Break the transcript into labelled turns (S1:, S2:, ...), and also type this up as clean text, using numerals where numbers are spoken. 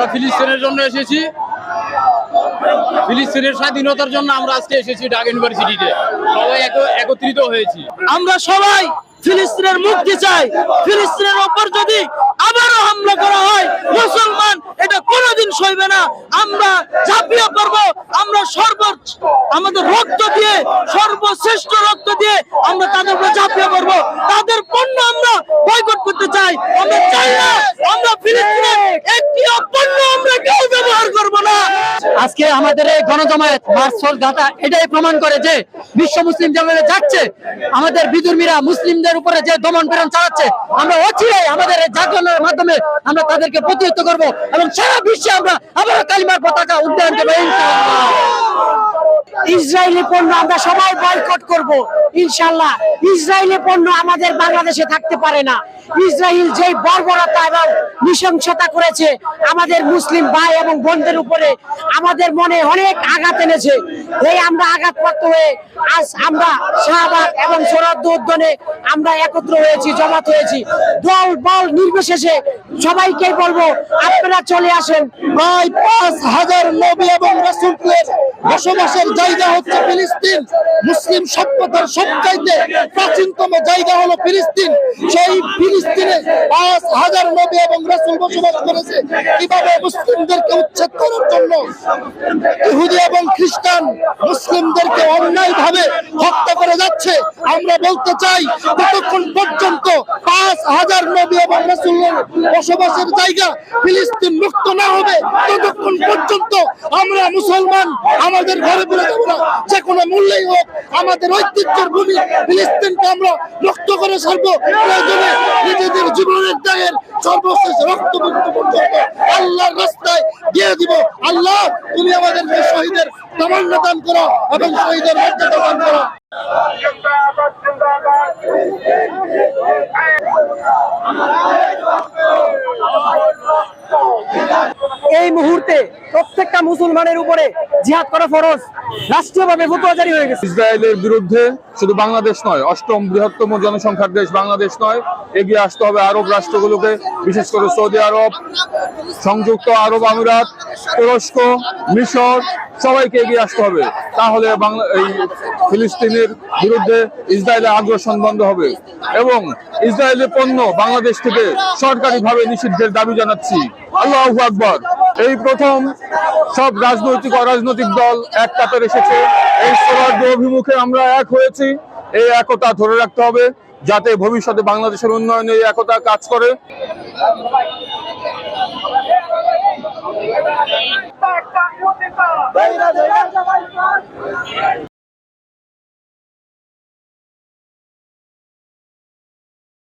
S1: আমরা ফিলিস্তিনের জন্য এসেছি, ফিলিস্তিনের স্বাধীনতার জন্য আমরা আজকে এসেছি ঢাকা ইউনিভার্সিটিতে, সবাই একত্রিত হয়েছি।
S2: আমরা সবাই ফিলিস্তিনের মুক্তি চাই। ফিলিস্তিনের উপর যদি আবারও হামলা করা হয়, মুসলমান এটা কোনোদিন সইবে না। আমরা ঝাঁপিয়ে পড়বো, আমরা আমাদের রক্ত দিয়ে, সর্বশ্রেষ্ঠ রক্ত দিয়ে আমরা তাদের উপর ঝাঁপিয়ে পড়বো। তাদের পণ্য আমরা বয়কট করতে চাই। আমরা চাই না আমরা ফিলিস্তিনের একটি পণ্য আমরা কেউ ব্যবহার করবো না।
S3: আজকে আমাদের এই গণজমায়েত মার্চল গাথা এটাই প্রমাণ করে যে বিশ্ব মুসলিম যেভাবে যাচ্ছে, আমাদের বিধর্মীরা মুসলিমদের উপরে যে দমন পীড়ন চালাচ্ছে, আমরা অচিরেই আমাদের এই জাগরণের মাধ্যমে আমরা তাদেরকে প্রতিহত করব এবং সারা বিশ্বে আমরা আবার কালিমার পতাকা উড্ডয়ন করবো ইনশাআল্লাহ।
S4: ইসরায়েলি পণ্য আমরা সবাই বয়কট করব ইনশাআল্লাহ। ইসরায়েলি পণ্য আমাদের বাংলাদেশে থাকতে পারে না। ইসরায়েল যে বর্বরতা এবং নৃশংসতা করেছে আমাদের মুসলিম ভাই এবং বোনদের উপরে, আমাদের মনে অনেক আঘাত এনেছে। এই আমরা আঘাতপ্রাপ্ত হয়ে আজ আমরা শাহবাগ এবং সোহরাওয়ার্দী উদ্যানে আমরা একত্র হয়েছি, জমাত হয়েছি। দল বল নির্বিশেষে সবাইকে বলবো আপনারা চলে আসেন।
S2: প্রায় ৫,০০০ নবী এবং রাসূলের বসবাসের জায়গা হচ্ছে ফিলিস্তিন। মুসলিম সভ্যতার সবচাইতে প্রাচীনতম জায়গা হলো ফিলিস্তিন। সেই ফিলিস্তিনে ৫,০০০ নবী এবং রাসূল বসবাস করেছে। কিভাবে মুসলিমদেরকে উচ্ছেদ করার জন্য ইহুদি এবং খ্রিস্টান মুসলিমদেরকে অন্যায়ভাবে হত্যা করে যাচ্ছে। আমরা বলতে চাই যতক্ষণ পর্যন্ত ৫,০০০ নবী এবং রাসূলের বসবাসের জায়গা ফিলিস্তিন মুক্ত না হবে, ততক্ষণ পর্যন্ত আমরা মুসলমান আমাদের ঘরে ফিরে যাব না। যে কোনো মূল্যেই হোক আমাদের ঐতিহ্যের ভূমি ফিলিস্তিনকে আমরা মুক্ত করে ছাড়বো। প্রয়োজনে নিজেদের জীবনের ত্যাগের সর্বশেষ রক্তবিন্দু পর্যন্ত আল্লাহর রাস্তায় দিয়ে দিব। আল্লাহ তুমি আমাদেরকে শহীদের তামান্না দান করো এবং শহীদের মর্যাদা দান করো।
S4: এই মুহূর্তে প্রত্যেকটা মুসলমানের উপরে জিহাদ করা ফরজ। রাষ্ট্রীয়ভাবে ফতোয়া জারি হয়ে গেছে।
S5: ইসরায়েলের বিরুদ্ধে শুধু বাংলাদেশ নয়, অষ্টম বৃহত্তম জনসংখ্যার দেশ বাংলাদেশ নয়, এগিয়ে আসতে হবে আরব রাষ্ট্রগুলোকে, বিশেষ করে সৌদি আরব, সংযুক্ত আরব আমিরাত, তুরস্ক, মিশর, সবাইকে এগিয়ে আসতে হবে। তাহলে এই ফিলিস্তিনের বিরুদ্ধে ইসরায়েলের আগ্রাসন বন্ধ হবে এবং ইসরায়েলের পণ্য বাংলাদেশ থেকে সরকারিভাবে নিষিদ্ধের দাবি জানাচ্ছি। আল্লাহু আকবার। এই প্রথম সব রাজনৈতিক অরাজনৈতিক দল এক কাতারে এসেছে। এই সোহরাওয়ার্দী অভিমুখে আমরা এক হয়েছি। এই একতা ধরে রাখতে হবে যাতে ভবিষ্যতে বাংলাদেশের উন্নয়নে এই একতা কাজ করে।